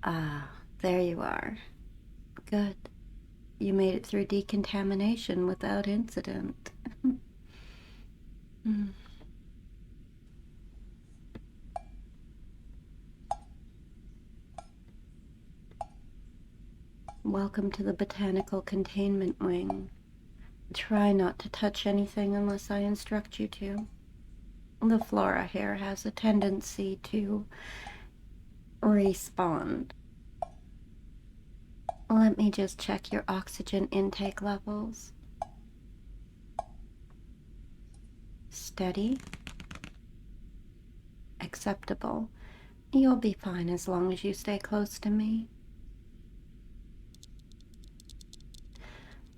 Ah, there you are. Good. You made it through decontamination without incident. Mm. Welcome to the botanical containment wing. Try not to touch anything unless I instruct you to. The flora here has a tendency to respond. Let me just check your oxygen intake levels. Steady. Acceptable. You'll be fine as long as you stay close to me.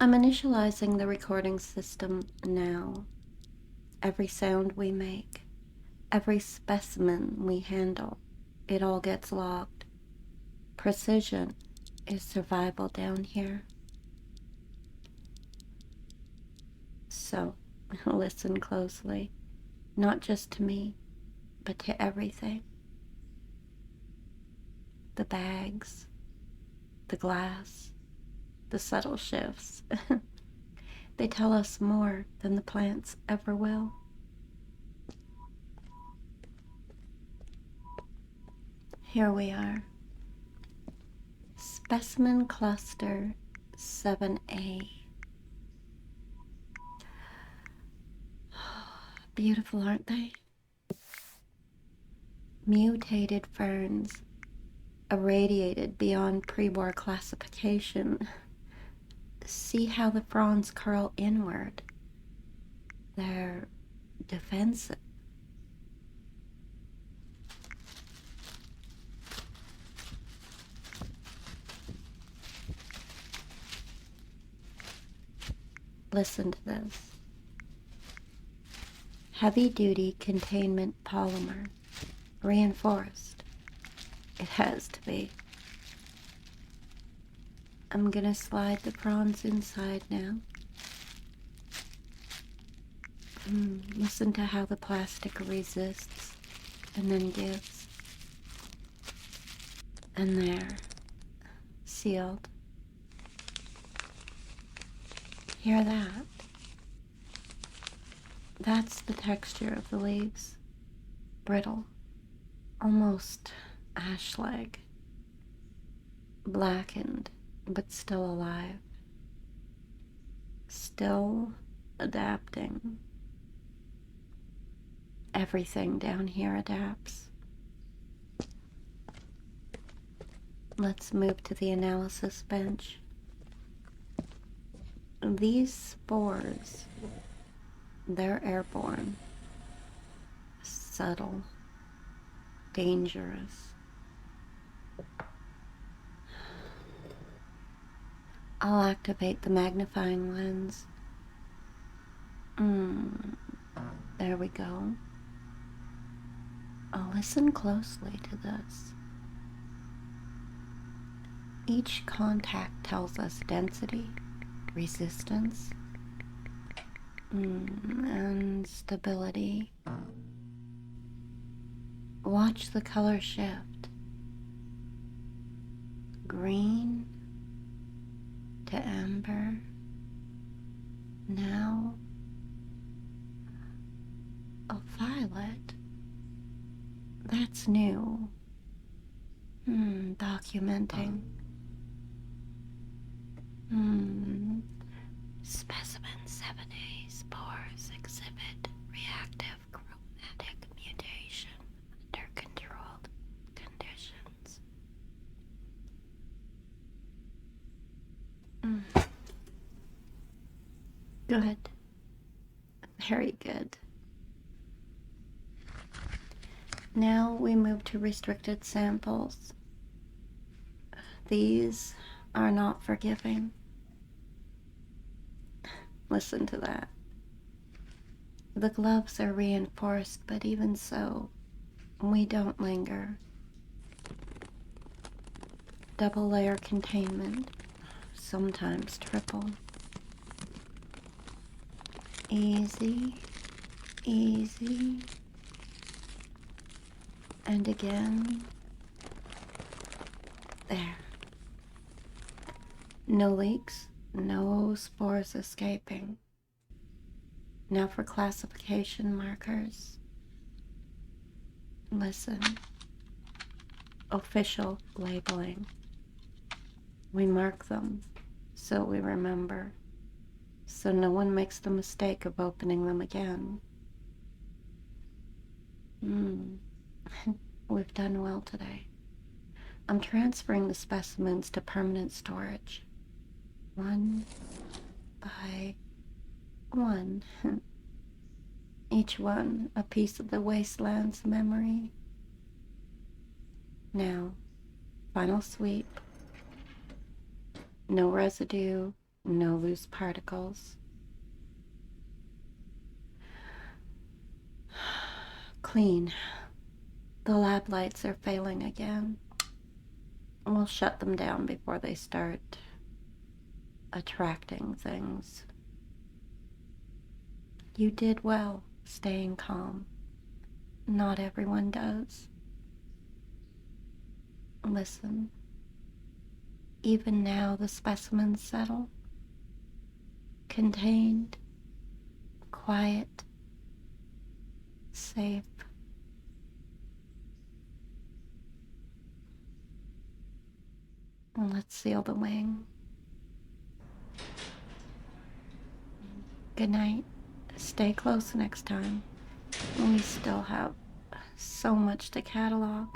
I'm initializing the recording system now. Every sound we make, every specimen we handle, it all gets logged. Precision is survival down here. So, listen closely, not just to me, but to everything. The bags, the glass, the subtle shifts. They tell us more than the plants ever will. Here we are. Specimen cluster 7A. Beautiful, aren't they? Mutated ferns, irradiated beyond pre-war classification. See how the fronds curl inward. They're defensive. Listen to this. Heavy-duty containment polymer. Reinforced. It has to be. I'm gonna slide the fronds inside now. Listen to how the plastic resists and then gives. And there, sealed. Hear that? That's the texture of the leaves. Brittle, almost ash-like. Blackened, but still alive. Still adapting. Everything down here adapts. Let's move to the analysis bench. These spores, they're airborne, subtle, dangerous. I'll activate the magnifying lens. There we go. I'll listen closely to this. Each contact tells us density, resistance, and stability. Watch the color shift. Green to amber. Now a violet. That's new. Documenting. Specimen 7A spores exhibit reactive chromatic mutation under controlled conditions. Good. Very good. Now we move to restricted samples. These are not forgiving. Listen to that. The gloves are reinforced, but even so, we don't linger. Double layer containment, sometimes triple. Easy, easy, and again. There. No leaks, no spores escaping. Now for classification markers. Listen. Official labeling. We mark them so we remember, so no one makes the mistake of opening them again. We've done well today. I'm transferring the specimens to permanent storage. One by one. Each one a piece of the wasteland's memory. Now, final sweep. No residue, no loose particles. Clean. The lab lights are failing again. We'll shut them down before they start attracting things. You did well staying calm. Not everyone does. Listen. Even now the specimens settle. Contained, quiet, safe. Let's seal the wing. Good night. Stay close next time. We still have so much to catalog.